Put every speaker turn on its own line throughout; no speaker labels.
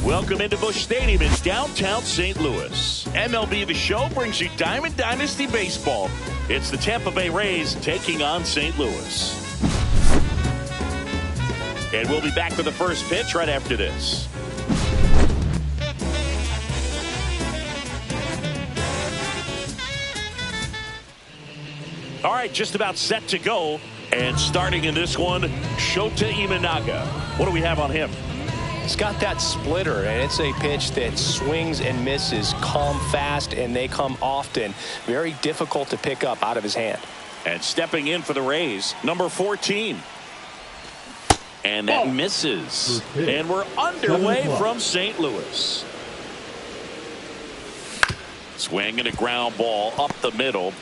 Welcome into Busch Stadium in downtown St. Louis. MLB The Show brings you Diamond Dynasty Baseball. It's the Tampa Bay Rays taking on St. Louis. And we'll be back for the first pitch right after this. All right, just about set to go. And starting in this one, Shota Imanaga. What do we have on him?
He's got that splitter, and it's a pitch that swings and misses, come fast, and they come often. Very difficult to pick up out of his hand.
And stepping in for the Rays, number 14. And that misses. And we're underway from St. Louis. Swing and a ground ball up the middle.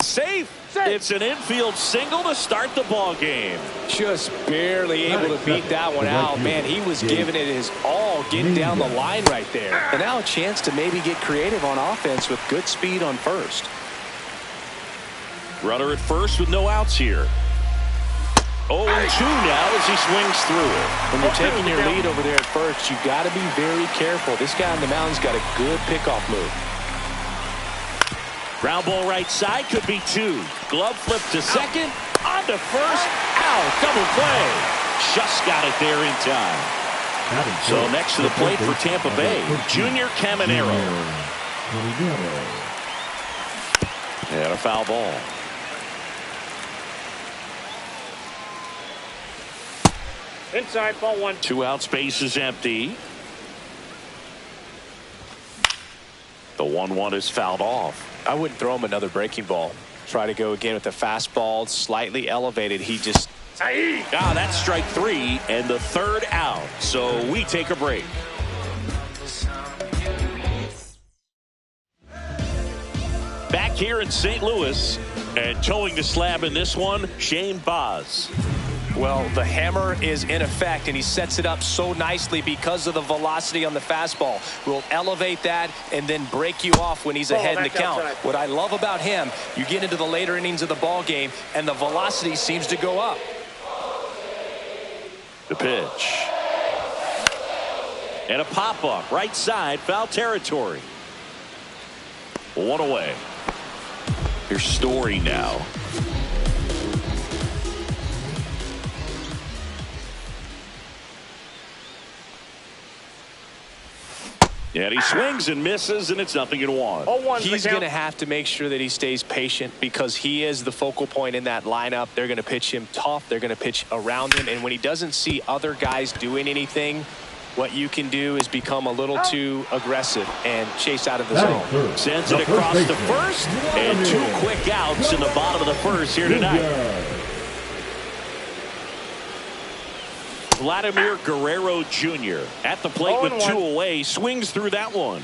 Safe. It's an infield single to start the ball game.
Just barely able to beat that one out. Man, he was giving it his all, getting down the line right there. And now a chance to maybe get creative on offense with good speed on first.
Runner at first with no outs here. 0-2 now as he swings through it.
When you're taking your lead over there at first, you've got to be very careful. This guy on the mound's got a good pickoff move.
Ground ball right side, could be 2. Glove flip to second, on to first, out, double play. Just got it there in time. So next to the plate for Tampa Bay, Junior Caminero. And a foul ball.
Inside, ball 1.
2 outs, base is empty. The 1-1 is fouled off.
I wouldn't throw him another breaking ball. Try to go again with the fastball, slightly elevated. He just...
That's strike 3 and the 3rd out. So we take a break. Back here in St. Louis, and towing the slab in this one, Shane Baz.
Well, the hammer is in effect, and he sets it up so nicely because of the velocity on the fastball. Will elevate that and then break you off when he's ahead in the count.
Outside.
What I love about him, you get into the later innings of the ball game, and the velocity seems to go up.
The pitch. And a pop-up, right side, foul territory. 1 away. Here's Story now. And he swings and misses, and it's 0-1.
He's going to have to make sure that he stays patient because he is the focal point in that lineup. They're going to pitch him tough. They're going to pitch around him. And when he doesn't see other guys doing anything, what you can do is become a little too aggressive and chase out of the zone.
Sends it across to first, and 2 quick outs in the bottom of the first here tonight. Vladimir Guerrero Jr. at the plate with 2 away, swings through that one.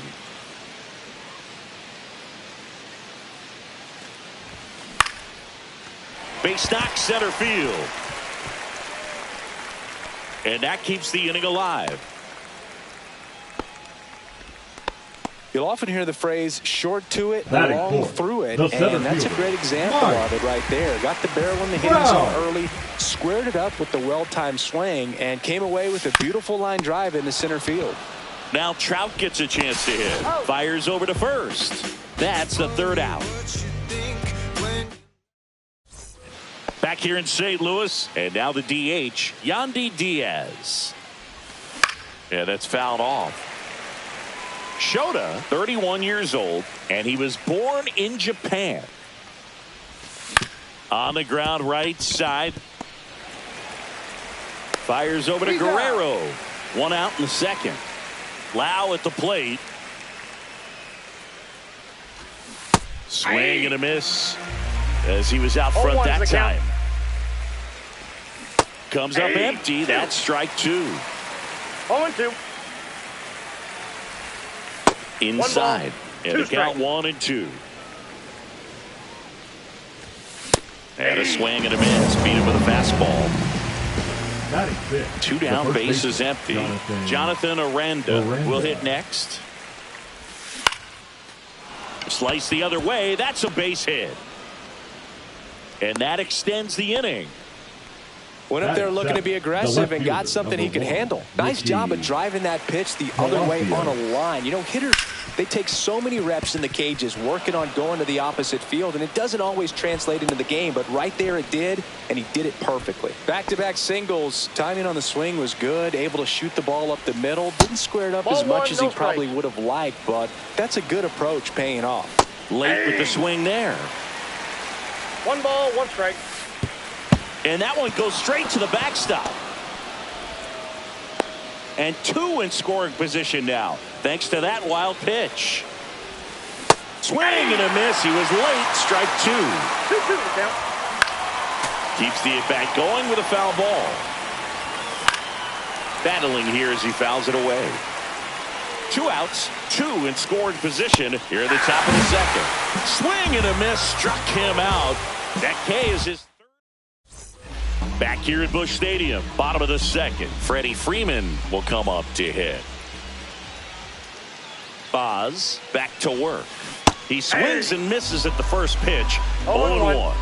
Base knock center field. And that keeps the inning alive.
You'll often hear the phrase short to it, long through it, and that's a great example of it right there. Got the barrel in the hitting zone early, squared it up with the well-timed swing, and came away with a beautiful line drive into center field.
Now Trout gets a chance to hit. Fires over to first. That's the 3rd out. Back here in St. Louis, and now the DH, Yandy Diaz. Yeah, that's fouled off. Shota, 31 years old, and he was born in Japan. On the ground right side. Fires over to Guerrero. 1 out in the 2nd. Lau at the plate. Swing and a miss as he was out front that time. Comes up empty. That's strike 2.
0-2.
Inside. And the count 1-2. And a swing and a miss. Beat him with a fastball. 2 down, base is empty. Jonathan Aranda will hit next. Slice the other way. That's a base hit. And that extends the inning.
Went up there looking to be aggressive and got something he could handle. Nice job of driving that pitch the other way on a line. You know, hitters, they take so many reps in the cages working on going to the opposite field, and it doesn't always translate into the game, but right there it did, and he did it perfectly. Back-to-back singles. Timing on the swing was good, able to shoot the ball up the middle. Didn't square it up as much as he probably would have liked, but that's a good approach paying off.
Late with the swing there.
1 ball, 1 strike.
And that one goes straight to the backstop. And 2 in scoring position now, thanks to that wild pitch. Swing and a miss. He was late. Strike 2.
2-2 the count.
Keeps the at-bat going with a foul ball. Battling here as he fouls it away. 2 outs, 2 in scoring position here at the top of the second. Swing and a miss. Struck him out. That K is his third. Back here at Busch Stadium, bottom of the second. Freddie Freeman will come up to hit. Boz back to work. He swings and misses at the first pitch. 0-1.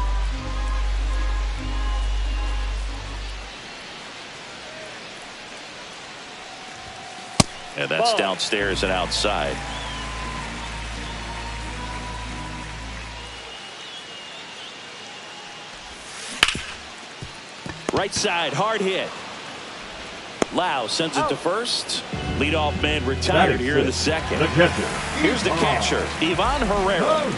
And that's downstairs and outside. Right side, hard hit. Lau sends it to first. Leadoff man retired here in the second.
The catcher.
Here's the catcher, Ivan Herrera.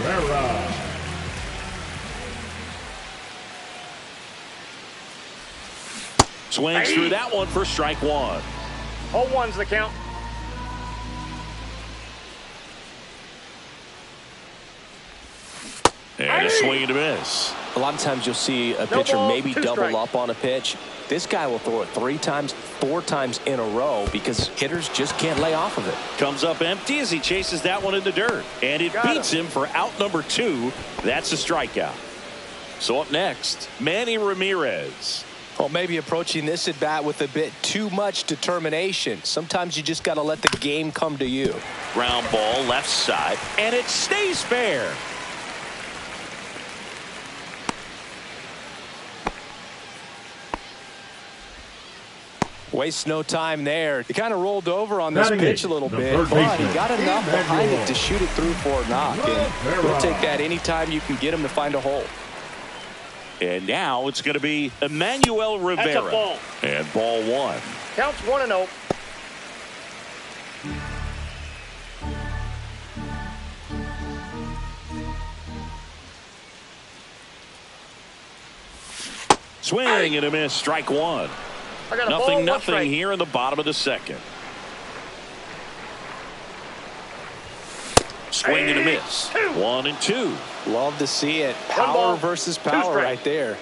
Swings through that one for strike 1.
0-1's the count.
And a swing and a miss.
A lot of times you'll see a pitcher maybe
2
double
strike.
up on a pitch. This guy will throw it 3 times, 4 times in a row because hitters just can't lay off of it.
Comes up empty as he chases that one in the dirt. And it beats him for out number 2. That's a strikeout. So up next, Manny Ramirez.
Well, maybe approaching this at bat with a bit too much determination. Sometimes you just got to let the game come to you.
Ground ball left side. And it stays fair.
Wastes no time there. He kind of rolled over on this
Batting
pitch
eighth,
a little
the
bit,
third
but he
baseman,
got enough behind it to shoot it through for a knock. And we'll take that anytime you can get him to find a hole.
And now it's going to be Emmanuel Rivera.
That's a ball.
And ball 1.
Counts 1-0.
Swing and a miss. Strike 1.
I got a ball, 1
Nothing
strike.
here in the bottom of the second. Swing and a miss. 1-2.
Love to see it. Power
ball,
versus
2
power
strikes.
right there.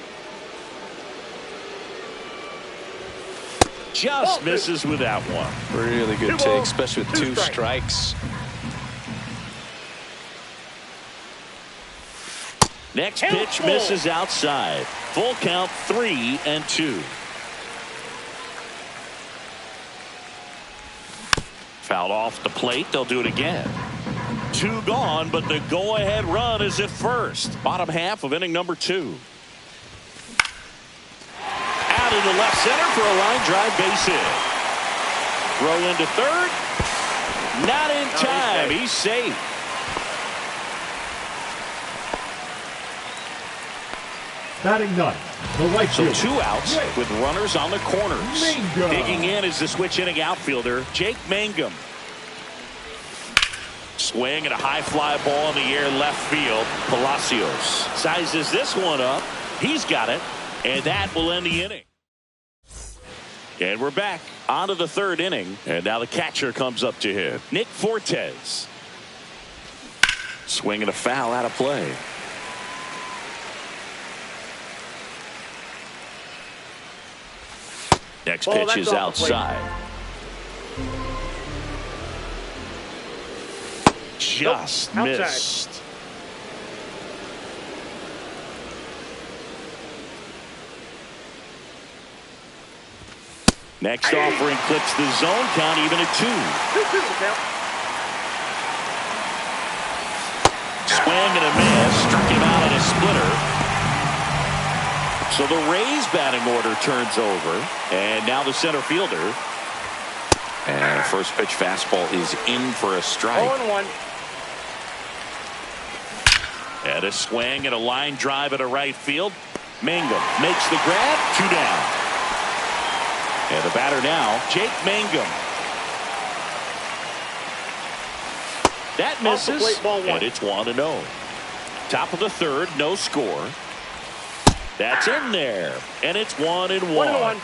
Just misses with that one.
Really good
2
take,
balls,
especially with
2
2 strikes.
Next pitch misses outside. Full count 3-2. Fouled off the plate. They'll do it again. 2 gone, but the go-ahead run is at first. Bottom half of inning number 2. Out into left center for a line drive base hit. Throw into third. Not in time. He's safe.
Batting ninth, the right
So
fielder.
2 outs with runners on the corners.
Mangum.
Digging in is the switch inning outfielder, Jake Mangum. Swing and a high fly ball in the air left field. Palacios sizes this one up. He's got it. And that will end the inning. And we're back onto the 3rd inning. And now the catcher comes up to hit. Nick Fortes. Swing and a foul out of play. Next
Ball,
pitch
that's
is
off the plate.
outside. Just
Nope, outside.
missed. Next offering clips the zone count even at 2.
2-2 the count.
Swing and a miss. Struck him out on a splitter. So the Rays batting order turns over. And now the center fielder. And first pitch fastball is in for a strike.
0-1.
And a swing and a line drive at a right field. Mangum makes the grab. 2 down. And the batter now, Jake Mangum. That misses.
Plate, ball 1.
And it's 1-0. Top of the third, no score. That's in there. And it's 1-1.
1-1.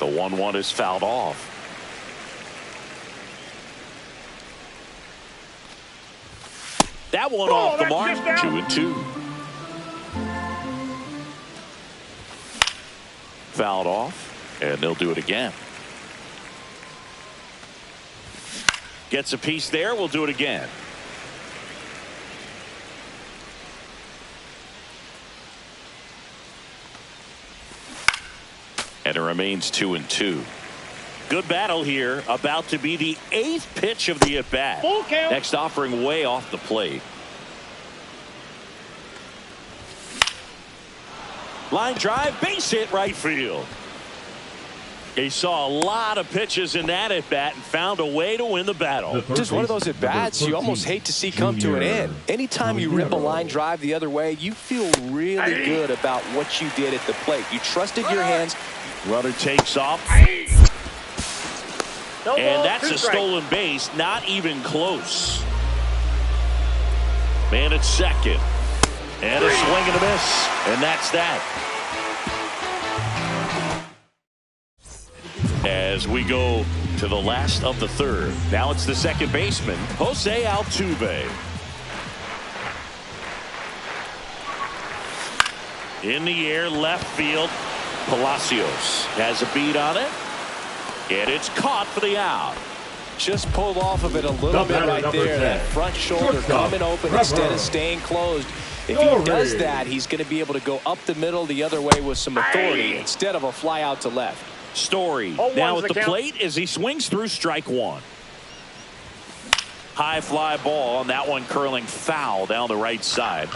The 1-1 is fouled off. That one off the mark. 2-2. Fouled off, and they'll do it again. Gets a piece there. We'll do it again. And it remains 2-2. Good battle here. About to be the 8th pitch of the at-bat.
Full count.
Next offering way off the plate. Line drive, base hit right field. He saw a lot of pitches in that at-bat and found a way to win the battle.
Just one of those at-bats you almost hate to see come to an end. Anytime you rip a line drive the other way, you feel really good about what you did at the plate. You trusted your hands.
Runner takes off.
No
And
ball,
that's
2
a
strikes.
stolen base. Not even close. Man at second. And a swing and a miss. And that's that. As we go to the last of the third. Now it's the second baseman, Jose Altuve. In the air, left field. Palacios has a beat on it. And it's caught for the out.
Just pulled off of it a little bit right there. That front shoulder coming open instead of staying closed. If he does that, he's going to be able to go up the middle the other way with some authority instead of a fly out to left.
Story now at the plate as he swings through strike one. High fly ball, and that one curling foul down the right side.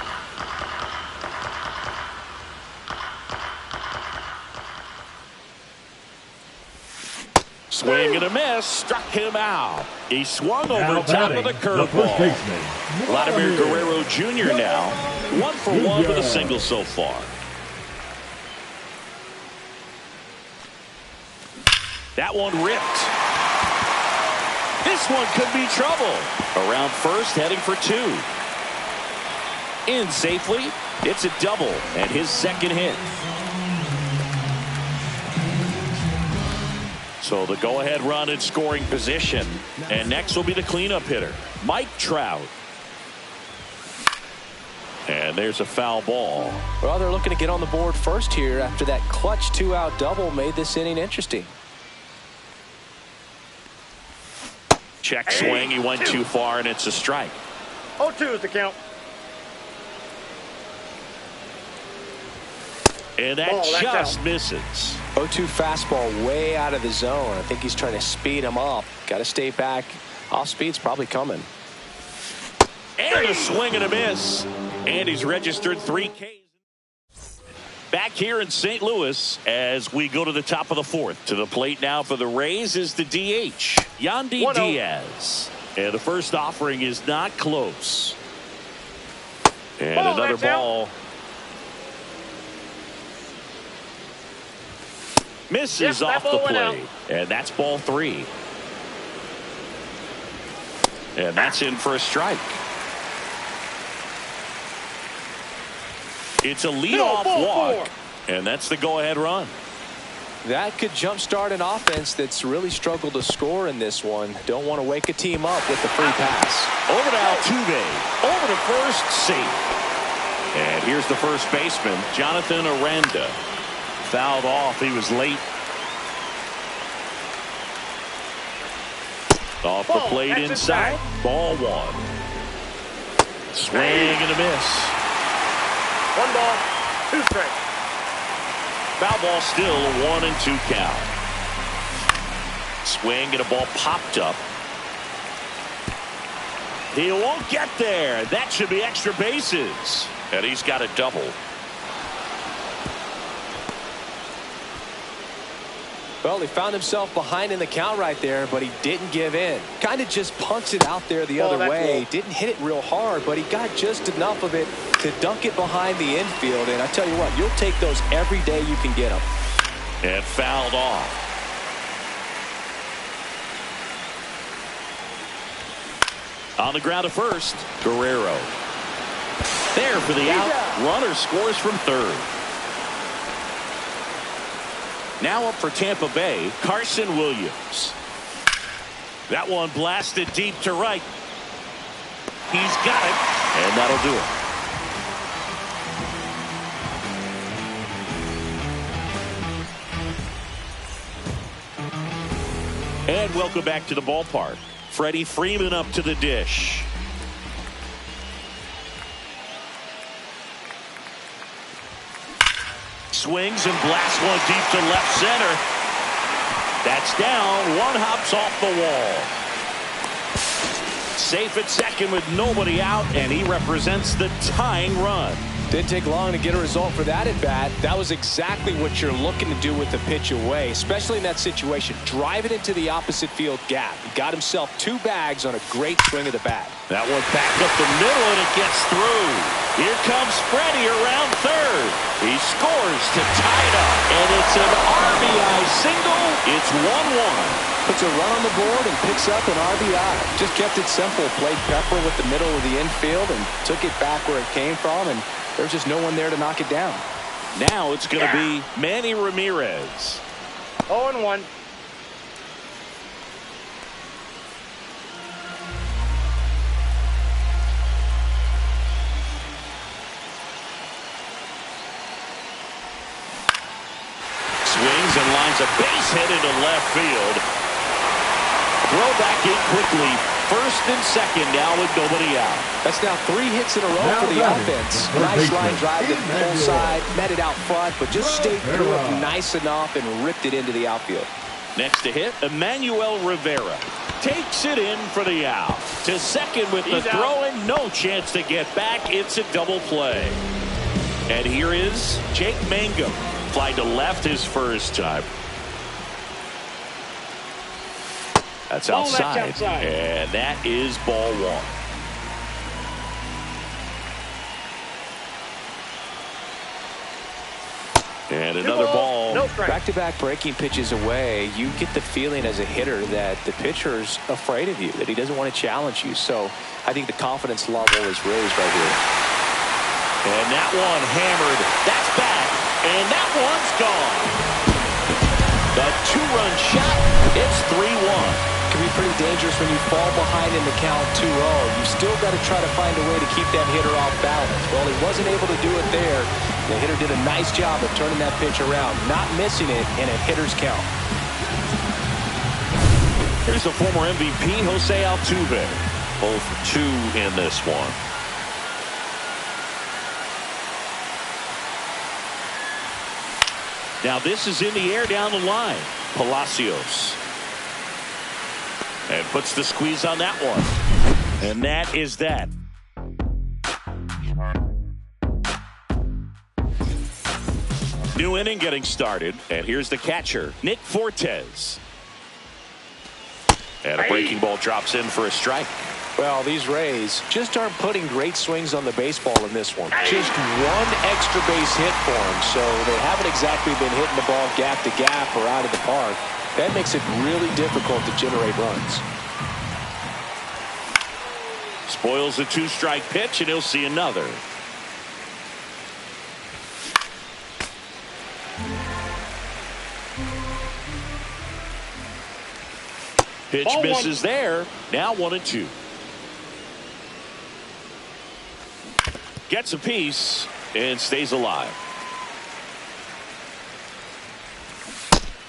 Swing and a miss, struck him out. He swung over top of the curveball. Vladimir Guerrero Jr. now 1 for 1 with a single so far. That one ripped. This one could be trouble. Around first, heading for 2. In safely. It's a double and his second hit. So the go-ahead run in scoring position. And next will be the cleanup hitter, Mike Trout. And there's a foul ball.
Well, they're looking to get on the board first here after that clutch 2-out double made this inning interesting.
Check swing. He went too far, and it's a strike.
0-2 is the count.
And that just misses.
0-2 fastball way out of the zone. I think he's trying to speed him up. Got to stay back. Off speed's probably coming.
And a swing and a miss. And he's registered 3 Ks. Back here in St. Louis as we go to the top of the 4th. To the plate now for the Rays is the DH, Yandy Diaz. And the first offering is not close. And another ball. Misses off the plate. And that's ball 3. And that's in for a strike. It's a leadoff walk. And that's the go-ahead run.
That could jumpstart an offense that's really struggled to score in this one. Don't want to wake a team up with the free pass.
Over to Altuve. Over to first, safe. And here's the first baseman, Jonathan Aranda. Fouled off. He was late. Off the plate inside. Ball 1. Swing and a miss.
1 ball, 2 strikes.
Foul ball still a 1-2 count. Swing and a ball popped up. He won't get there. That should be extra bases. And he's got a double.
Well, he found himself behind in the count right there, but he didn't give in. Kind of just punts it out there the other way. Didn't hit it real hard, but he got just enough of it to dunk it behind the infield. And I tell you what, you'll take those every day you can get them.
And fouled off. On the ground to first, Guerrero. There for the out. Runner scores from third. Now up for Tampa Bay, Carson Williams. That one blasted deep to right. He's got it, and that'll do it. And welcome back to the ballpark. Freddie Freeman up to the dish. Swings and blasts one deep to left center. That's down. One hops off the wall. Safe at second with nobody out, and he represents the tying run.
Didn't take long to get a result for that at bat. That was exactly what you're looking to do with the pitch away, especially in that situation. Drive it into the opposite field gap. He got himself 2 bags on a great swing of the bat.
That one back up the middle, and it gets through. Here comes Freddie around third. He scores to tie it up, and it's an RBI single. It's 1-1.
Puts a run on the board and picks up an RBI. Just kept it simple. Played pepper with the middle of the infield and took it back where it came from, and there's just no one there to knock it down.
Now it's going to be Manny Ramirez.
0-1.
Swings and lines a base hit into left field. Throw back in quickly. First and second now with nobody out.
That's now 3 hits in a row for the offense. Nice line drive to the full side. Met it out front, but just stayed through it nice enough and ripped it into the outfield.
Next to hit, Emmanuel Rivera. Takes it in for the out. To second with the throw and no chance to get back. It's a double play. And here is Jake Mangum. Fly to left his first time. That's outside. And that is ball 1. And another ball.
Back-to-back breaking pitches away. You get the feeling as a hitter that the pitcher's afraid of you, that he doesn't want to challenge you. So I think the confidence level is raised right here.
And that one hammered. That's back. And that one's gone. The 2-run shot. It's 3-1.
Can be pretty dangerous when you fall behind in the count 2-0. You still got to try to find a way to keep that hitter off balance. Well, he wasn't able to do it there. The hitter did a nice job of turning that pitch around, not missing it in a hitter's count.
Here's the former MVP, Jose Altuve. Both 2 in this one. Now this is in the air down the line. Palacios. And puts the squeeze on that one. And that is that. New inning getting started. And here's the catcher, Nick Fortes. And a breaking ball drops in for a strike.
Well, these Rays just aren't putting great swings on the baseball in this one. Just one extra base hit for them. So they haven't exactly been hitting the ball gap to gap or out of the park. That makes it really difficult to generate runs.
Spoils a 2-strike pitch, and he'll see another. Pitch misses there. Now 1-2. Gets a piece and stays alive.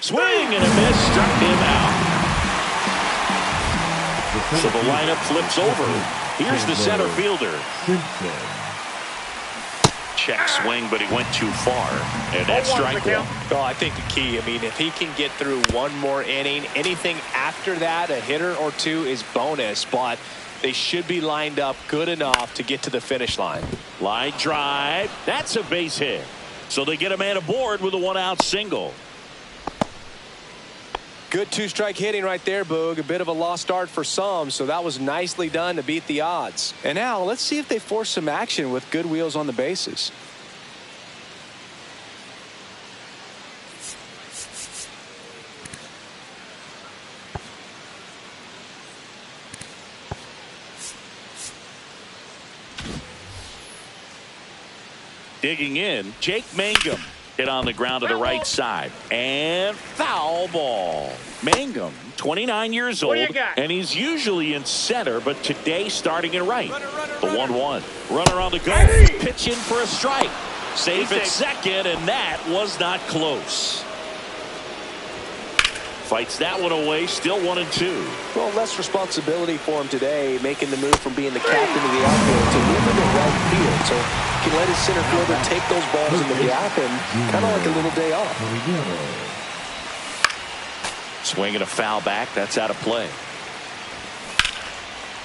Swing and a miss, struck him out. So the lineup flips over. Here's the center fielder. Check swing, but he went too far. And that's strike 1.
Well, I think the key, if he can get through one more inning, anything after that, a hitter or 2 is bonus. But They should be lined up good enough to get to the finish line.
Line drive. That's a base hit. So they get a man aboard with a one-out single.
Good two-strike hitting right there, Boog. A bit of a lost start for some, so that was nicely done to beat the odds. And now let's see if they force some action with good wheels on the bases.
Digging in, Jake Mangum hit on the ground to the right side. And foul ball. Mangum, 29 years old, and he's usually in center, but today starting in right. The 1-1. Runner on the go. Pitch in for a strike. Safe at second, and that was not close. Fights that one away, still 1-2.
Well, less responsibility for him today, making the move from being the captain of the outfield to moving to right field. So he can let his center fielder take those balls in the gap and kind of like a little day off.
Swinging a foul back. That's out of play.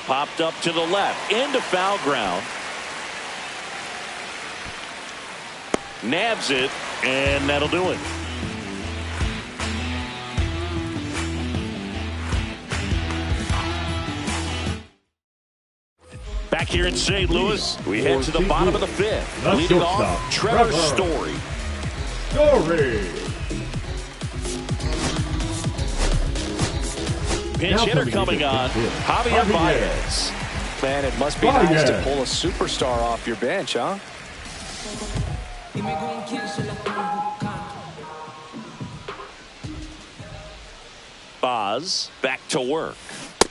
Popped up to the left. Into foul ground. Nabs it, and that'll do it. Back here in St. Louis, we head to the bottom of the fifth. Leading off, Trevor Story. Pinch hitter coming on, Javier Baez.
Man, it must be nice to pull a superstar off your bench, huh?
Baez back to work.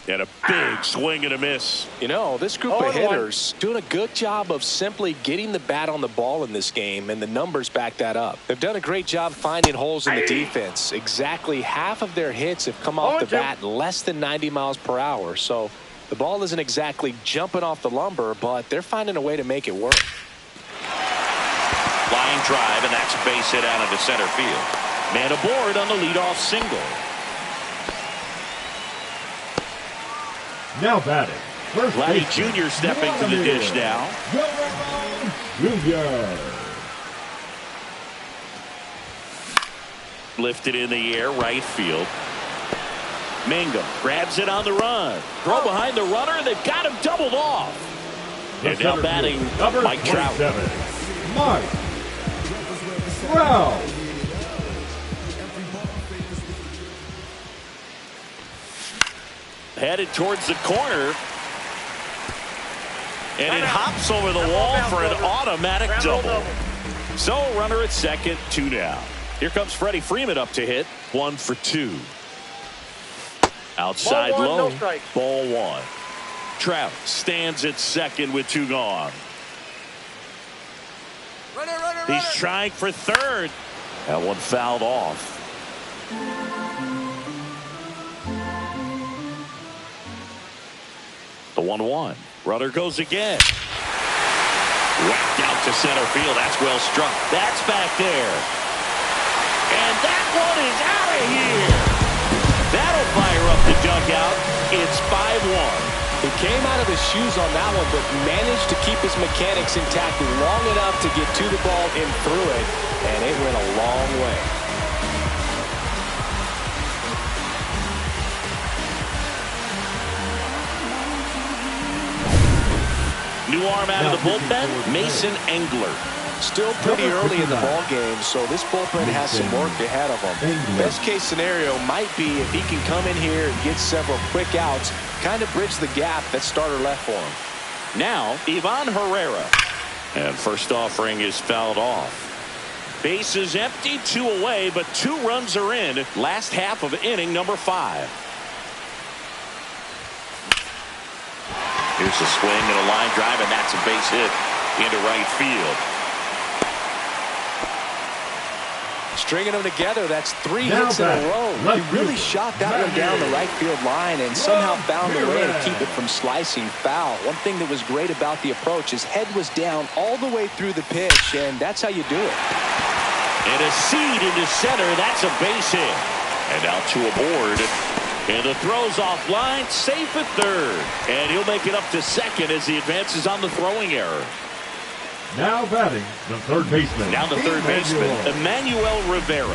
And a big swing and a miss.
You know, this group of hitters doing a good job of simply getting the bat on the ball in this game, and the numbers back that up. They've done a great job finding holes in the defense. Exactly half of their hits have come off the bat less than 90 miles per hour. So the ball isn't exactly jumping off the lumber, but they're finding a way to make it work.
Line drive, and that's a base hit out into center field. Man aboard on the leadoff single.
Now batting.
Vladdy Jr. stepping to the dish now.
Jr.
Lifted in the air, right field. Mangum grabs it on the run. Throw behind the runner, and they've got him doubled off. And now batting Mike Trout.
Mike Trout.
Headed towards the corner. And it hops over the wall for an automatic double. So runner at second, 2 down. Here comes Freddie Freeman up to hit. 1 for 2. Outside low. Ball 1. Trout stands at second with 2 gone. He's trying for third. That one fouled off. The 1-1. Runner goes again. Whacked out to center field. That's well struck. That's back there. And that one is out of here. That'll fire up the dugout. It's 5-1.
He came out of his shoes on that one, but managed to keep his mechanics intact long enough to get to the ball and through it. And it went a long way.
New arm out of the bullpen, Mason Engler.
Still pretty early in the ball game, so this bullpen has some work ahead of him. Best case scenario might be if he can come in here and get several quick outs, kind of bridge the gap that starter left for him.
Now, Ivan Herrera. And first offering is fouled off. Base is empty, 2 away, but 2 runs are in. Last half of inning number 5. Here's a swing and a line drive, and that's a base hit into right field.
Stringing them together, that's 3 hits in a row. He really shot that one down the right field line and somehow found a way to keep it from slicing foul. One thing that was great about the approach, his head was down all the way through the pitch, and that's how you do it.
And a seed into center, that's a base hit. And now 2 aboard. And the throw's offline, safe at third. And he'll make it up to second as he advances on the throwing error.
Now batting, the third baseman.
Now the third baseman, Emmanuel Rivera.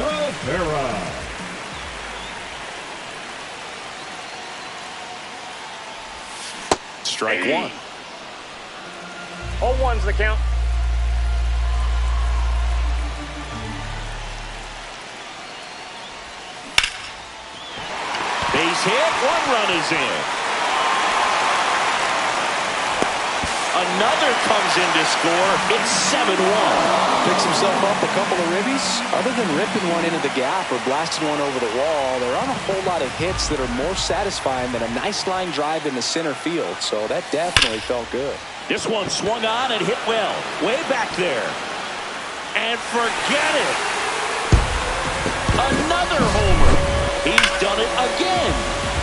Strike one.
0-1's the count.
Base hit, one run is in. Another comes in to score. It's 7-1.
Picks himself up a couple of ribbies. Other than ripping one into the gap or blasting one over the wall, there aren't a whole lot of hits that are more satisfying than a nice line drive in the center field. So that definitely felt good.
This one swung on and hit well. Way back there. And forget it. Another homer. He's done it again.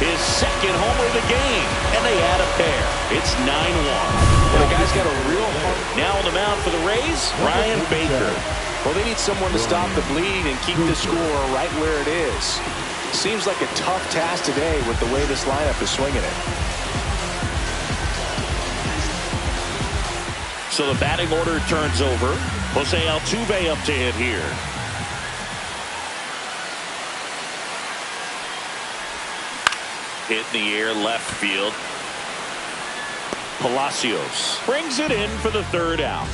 His second homer of the game. And they add a pair. It's 9-1.
Well, the guy's got a real heart.
Now on the mound for the Rays, Ryan Baker.
Well, they need someone to stop the bleed and keep the score right where it is. Seems like a tough task today with the way this lineup is swinging it.
So the batting order turns over. Jose Altuve up to hit here. Hit in the air, left field. Palacios brings it in for the third out.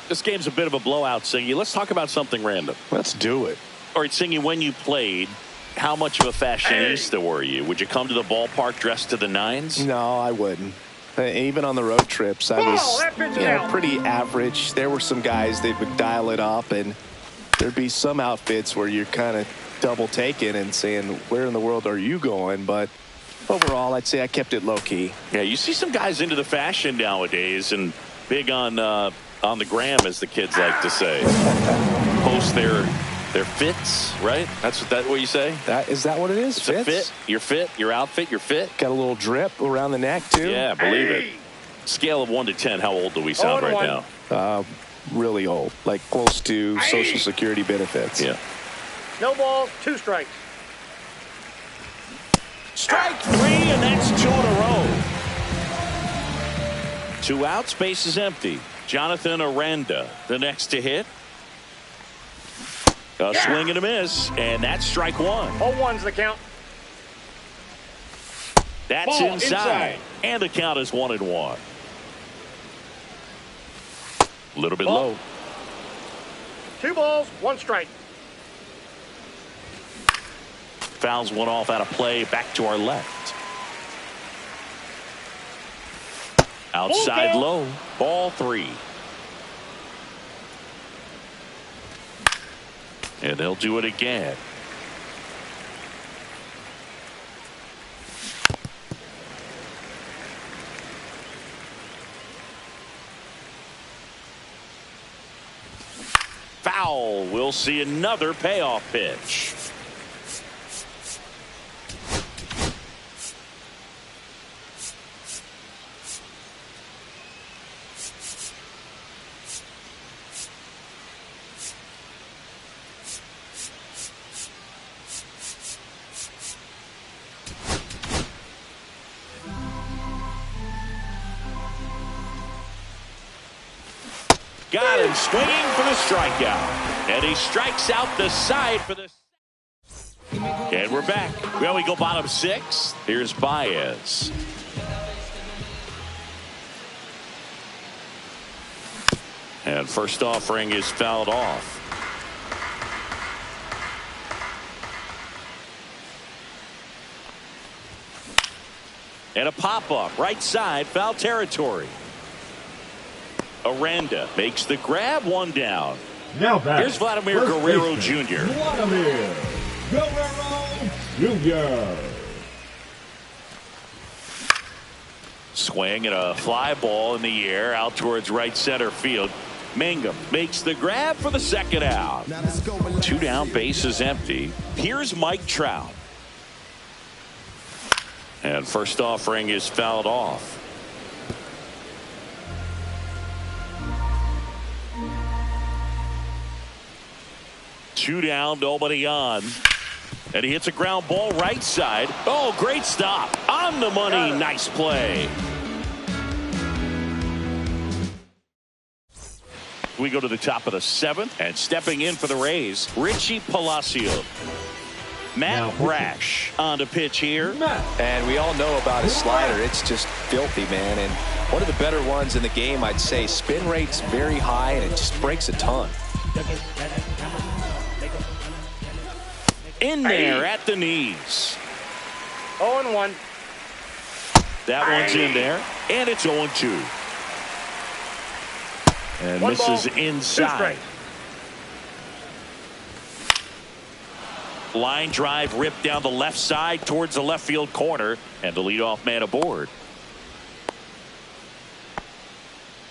This game's a bit of a blowout, Singy. Let's talk about something random.
Let's do it.
All right, Singy, when you played, how much of a fashionista were you? Would you come to the ballpark dressed to the nines?
No, I wouldn't. Even on the road trips, I was pretty average. There were some guys that would dial it up, and there'd be some outfits where you're kind of double taking and saying, where in the world are you going? But overall, I'd say I kept it low key.
Yeah, you see some guys into the fashion nowadays and big on the gram, as the kids like to say. Post their fits, right? That's what you say?
Is that what it is?
It's a fit. Your fit, your outfit, your fit.
Got a little drip around the neck, too.
Yeah, believe it. Scale of 1 to 10, how old do we sound right now?
Really old, like close to Social Security benefits.
Yeah.
No balls, 2 strikes.
Strike 3, and that's 2 in a row. 2 outs, base is empty. Jonathan Aranda, the next to hit. A swing and a miss, and that's strike 1.
0-1's the count.
That's inside. And the count is 1-1. A little bit low.
2 balls, 1 strike.
Fouls one off out of play, back to our left. Outside low, ball 3. And they'll do it again. Foul. We'll see another payoff pitch. Got him swinging for the strikeout. And he strikes out the side for the... And we're back. Well, we go bottom 6. Here's Baez. And first offering is fouled off. And a pop-up right side, foul territory. Aranda makes the grab, 1 down.
Now back.
Here's Vladimir Guerrero Jr.
Vladimir Guerrero Jr.
Swing and a fly ball in the air out towards right center field. Mangum makes the grab for the second out. 2 down, base is empty. Here's Mike Trout. And first offering is fouled off. Two down, nobody on. And he hits a ground ball right side. Oh, great stop. On the money. Nice play. We go to the top of the 7th, and stepping in for the Rays, Richie Palacio. Matt Brash on the pitch here.
And we all know about his slider. It's just filthy, man. And one of the better ones in the game, I'd say. Spin rate's very high, and it just breaks a ton.
In there at the knees.
0-1.
That one's in there, and it's 0-2. And
One
misses
ball,
inside. Line drive ripped down the left side towards the left field corner, and the leadoff man aboard.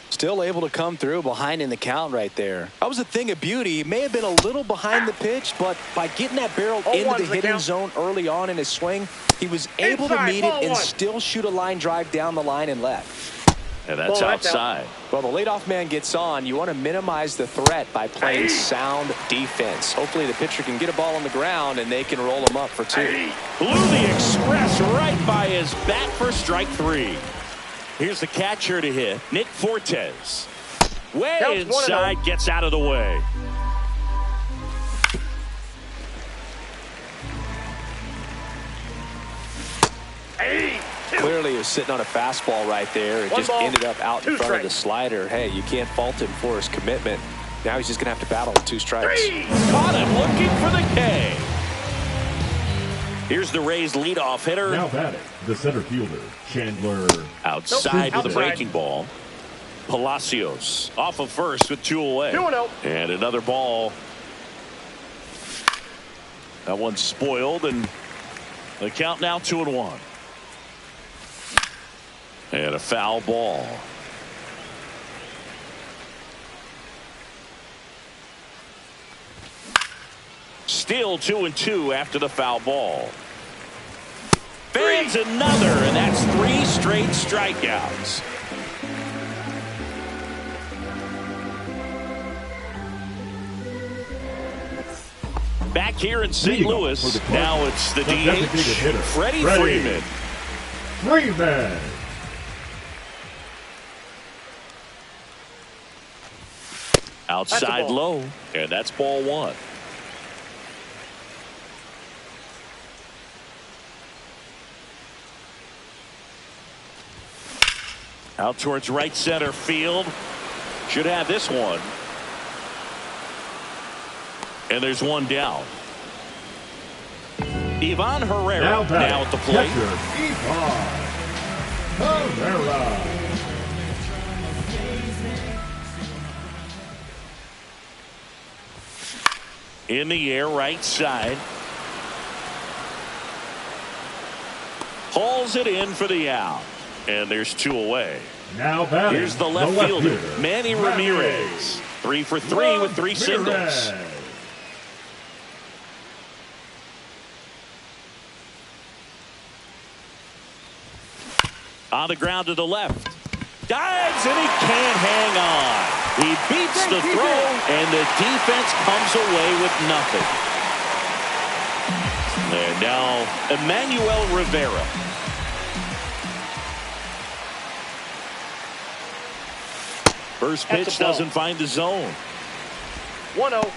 Still able to come through behind in the count right there. That was a thing of beauty. He may have been a little behind the pitch, but by getting that barrel into the hitting zone early on in his swing, he was able to meet it and still shoot a line drive down the line and left.
And that's outside.
Well, the leadoff man gets on. You want to minimize the threat by playing sound defense. Hopefully the pitcher can get a ball on the ground and they can roll him up for 2.
Blew the express right by his bat for strike 3. Here's the catcher to hit, Nick Fortes. Way inside, gets out of the way.
Clearly he was sitting on a fastball right there. It just ended up out in front of the slider. Hey, you can't fault him for his commitment. Now he's just going to have to battle with 2 strikes.
Caught him looking for the K. Here's the Rays leadoff hitter.
Now batting, the center fielder, Chandler.
Outside with a breaking ball. Palacios off of first with 2 away.
2-0.
And another ball. That one's spoiled, and the count now 2-1. And a foul ball. Still 2-2 after the foul ball. Fans another, and that's 3 straight strikeouts. Back here in St. Louis, now it's the DH, Freddie Freeman. Outside low, and that's ball 1. Out towards right center field. Should have this one. And there's one down. Ivan Herrera now at the plate.
Ivan Herrera.
In the air, right side. Hauls it in for the out. And there's 2 away.
Now batting,
here's the left fielder, Manny Ramirez. 3 for 3 with 3 singles. On the ground to the left. Dives, and he can't hang on. He beats the throw, and the defense comes away with nothing. And now Emmanuel Rivera. First pitch doesn't find the zone.
1-0.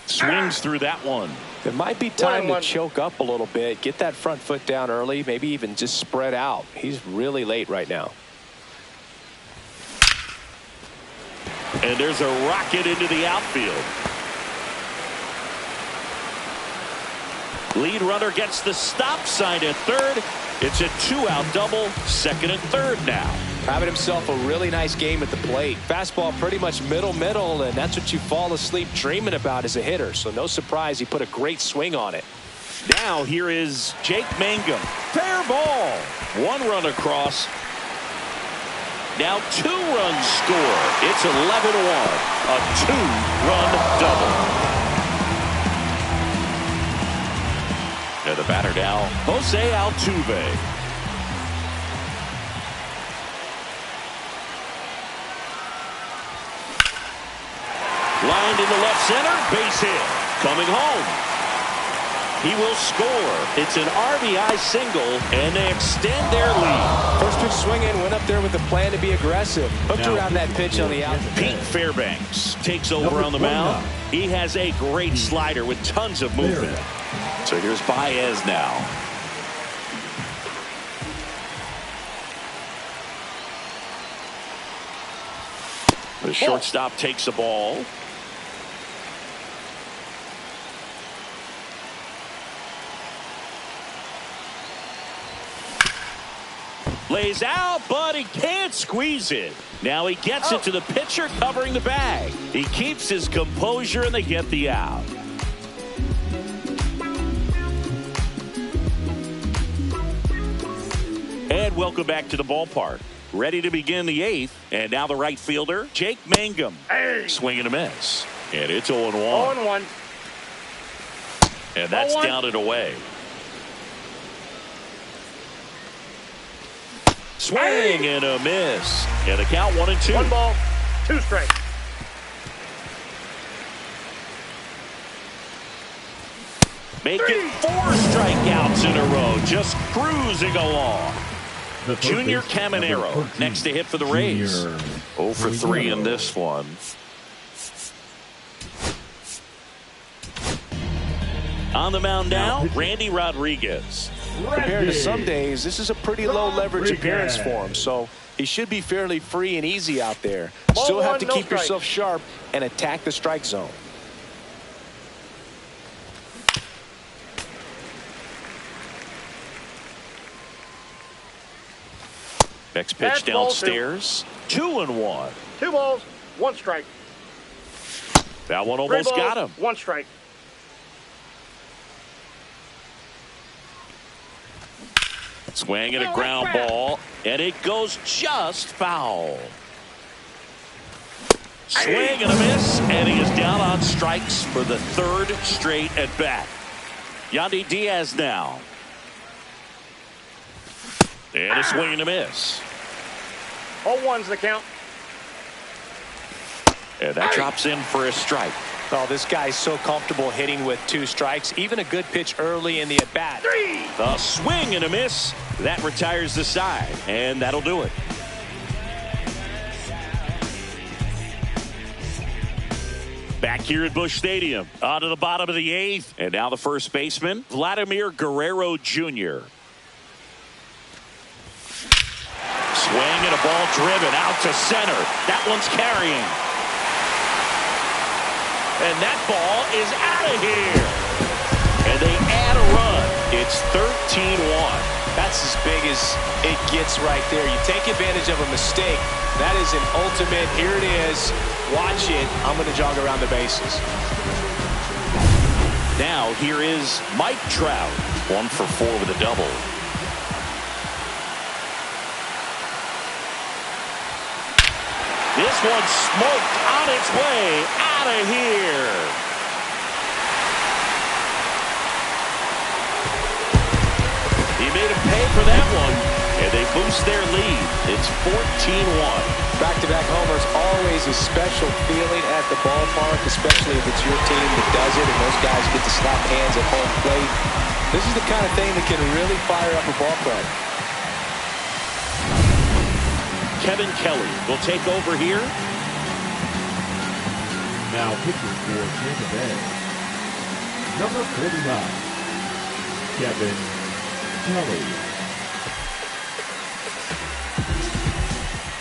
Swings through that one.
It might be time to choke up a little bit, get that front foot down early, maybe even just spread out. He's really late right now.
And there's a rocket into the outfield. Lead runner gets the stop sign at third. It's a 2-out double, second and third now.
Having himself a really nice game at the plate. Fastball pretty much middle, and that's what you fall asleep dreaming about as a hitter. So no surprise he put a great swing on it.
Now here is Jake Mangum. Fair ball. 1 run across. Now 2 runs score. It's 11-1. A 2-run double. And the batter now, Jose Altuve. Lined into left center. Base hit. Coming home. He will score. It's an RBI single, and they extend their lead.
First pitch swing in, went up there with a plan to be aggressive. Hooked around that pitch on the out.
Pete Fairbanks takes over on the mound. He has a great slider with tons of movement. So here's Baez now. The shortstop takes the ball. Lays out, but he can't squeeze it. Now he gets it to the pitcher covering the bag. He keeps his composure and they get the out. And welcome back to the ballpark. Ready to begin the eighth. And now the right fielder, Jake Mangum. Swing and a miss. And it's 0-1.
0-1.
And that's
0-1.
down and away. Swing and a miss. And the count 1-2.
1 ball, 2 strikes.
Make it 4 strikeouts in a row. Just cruising along. Junior Caminero next to hit for the Rays. 0 for 3 in this one. On the mound now, Randy Rodriguez.
Compared to some days, this is a pretty low leverage appearance for him, so he should be fairly free and easy out there. Still have to keep yourself sharp and attack the strike zone.
Next pitch downstairs. 2-1.
2 balls, 1 strike.
That one almost got him.
1 strike.
Swing and a ground ball, and it goes just foul. Swing and a miss, and he is down on strikes for the 3rd straight at bat. Yandy Diaz now. And a swing and a miss.
0-1's the count.
And that drops in for a strike.
Oh, this guy's so comfortable hitting with 2 strikes. Even a good pitch early in the at-bat.
A swing and a miss. That retires the side, and that'll do it. Back here at Busch Stadium, on to the bottom of the 8th. And now the first baseman, Vladimir Guerrero Jr. Swing and a ball driven out to center. That one's carrying. And that ball is out of here. And they add a run. It's 13-1.
That's as big as it gets right there. You take advantage of a mistake. That is an ultimate. Here it is. Watch it. I'm going to jog around the bases.
Now here is Mike Trout. 1 for 4 with a double. This one smoked on its way out of here. He made him pay for that one, and they boost their lead. It's 14-1.
Back-to-back homers, always a special feeling at the ballpark, especially if it's your team that does it and those guys get to slap hands at home plate. This is the kind of thing that can really fire up a ball club.
Kevin Kelly will take over here.
Now pitching for Tampa Bay, number 49, Kevin Kelly.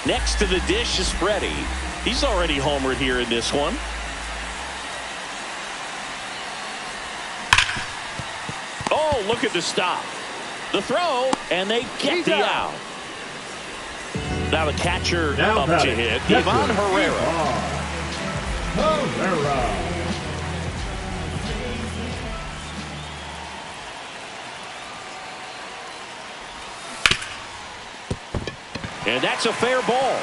Next to the dish is Freddie. He's already homered here in this one. Oh, look at the stop. The throw, and they get the out. Now the catcher up to hit, Ivan Herrera. And that's a fair ball.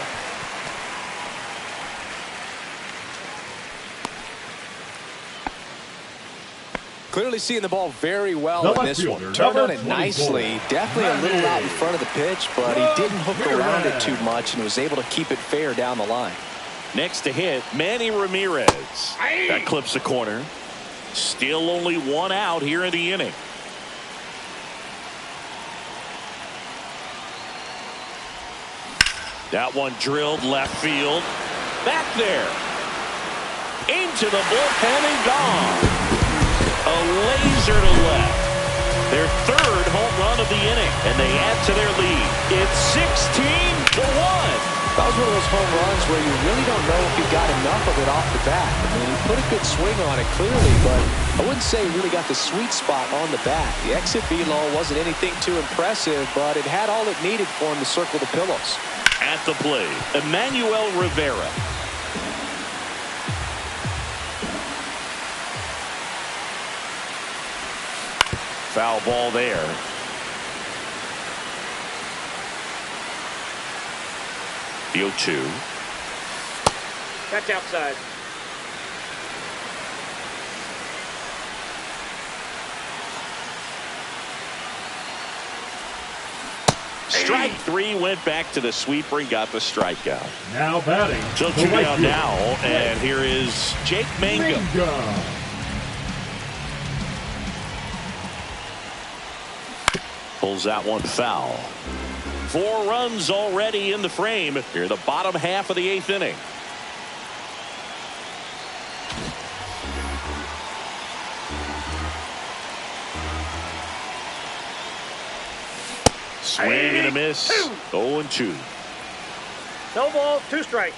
Clearly seeing the ball very well in this one. Turned on it nicely. Definitely a little out in front of the pitch, but he didn't hook around it too much and was able to keep it fair down the line.
Next to hit, Manny Ramirez. That clips the corner. Still only one out here in the inning. That one drilled left field. Back there. Into the bullpen and gone. A laser to left. Their third home run of the inning, and they add to their lead. It's 16-1.
That was one of those home runs where you really don't know if he got enough of it off the bat. I mean, he put a good swing on it clearly, but I wouldn't say he really got the sweet spot on the bat. The exit velo wasn't anything too impressive, but it had all it needed for him to circle the pillows.
At the plate, Emmanuel Rivera. Foul ball there. The 0-2.
That's outside.
Strike three, went back to the sweeper and got the strikeout.
Now batting.
So two down now, and here is Jake Mangum. Pulls that one foul. 4 runs already in the frame here in the bottom half of the 8th inning. Swing and a miss. 0-2.
No ball, 2 strikes.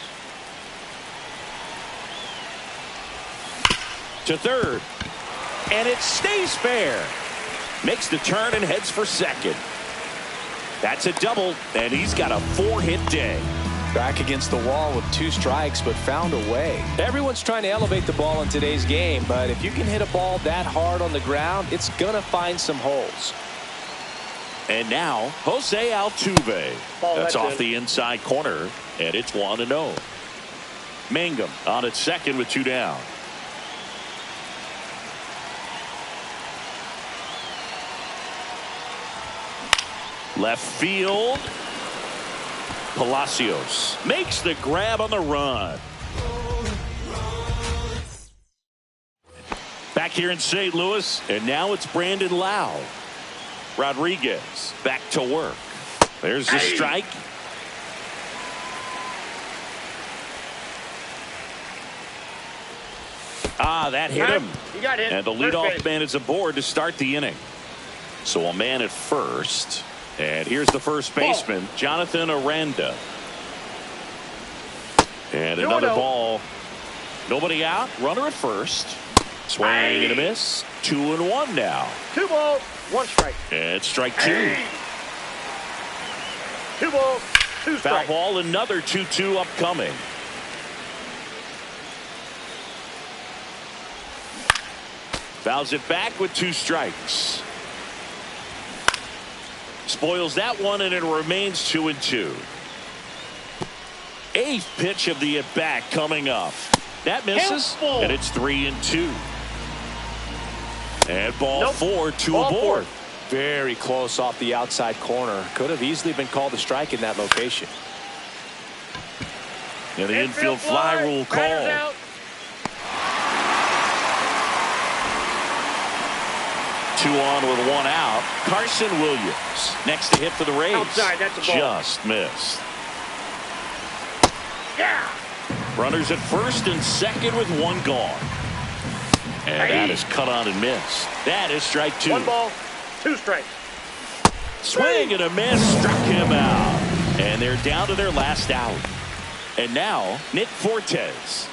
To third. And it stays fair. Makes the turn and heads for second. That's a double, and he's got a 4-hit day.
Back against the wall with 2 strikes, but found a way. Everyone's trying to elevate the ball in today's game, but if you can hit a ball that hard on the ground, it's going to find some holes.
And now, Jose Altuve. That's off the inside corner, and it's 1-0. Mangum on at second with 2 down. Left field. Palacios makes the grab on the run. Back here in St. Louis, and now it's Brandon Lowe. Rodriguez back to work. There's the strike. That hit him.
You got hit.
And the leadoff man is aboard to start the inning. So a man at first. And here's the first baseman, Jonathan Aranda. And another ball. Nobody out. Runner at first. Swing and a miss. 2-1 now.
2 balls, 1 strike.
And strike 2.
2 balls, 2 strikes.
Foul ball, another 2-2 upcoming. Fouls it back with 2 strikes. Spoils that one, and it remains 2-2. 8th pitch of the at-bat coming up. That misses, and it's 3-2. And ball 4, 2 aboard.
Very close off the outside corner. Could have easily been called a strike in that location.
And the infield fly rule called. 2 on with 1 out. Carson Williams next to hit for the Rays.
Outside, that's a ball.
Just missed.
Yeah.
Runners at first and second with 1 gone. And that is cut on and missed. That is strike 2.
1 ball, 2 strikes.
Swing and a miss, struck him out. And they're down to their last out. And now Nick Fortes.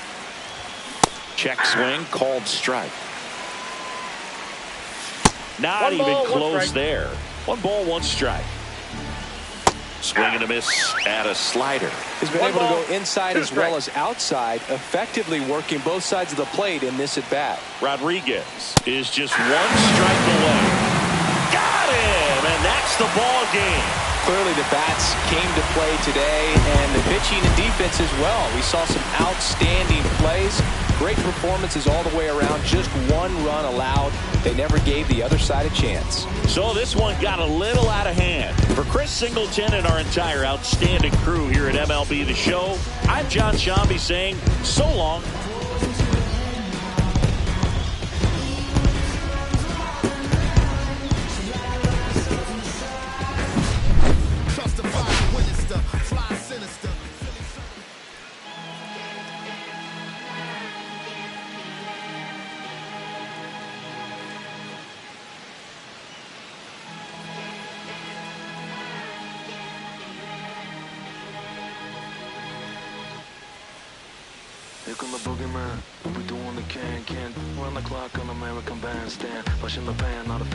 Check swing, called strike. Not even close there. 1 ball, 1 strike. Swing and a miss at a slider.
He's been able to go inside as well as outside, effectively working both sides of the plate in this at-bat.
Rodriguez is just 1 strike away. Got him, and that's the ball game.
Clearly the bats came to play today, and the pitching and defense as well. We saw some outstanding plays. Great performances all the way around. Just one run allowed. They never gave the other side a chance.
So this one got a little out of hand. For Chris Singleton and our entire outstanding crew here at MLB The Show, I'm John Sciambi saying so long.
Here come the boogeyman, we do what we can run the clock on American Bandstand, pushing the pan, not a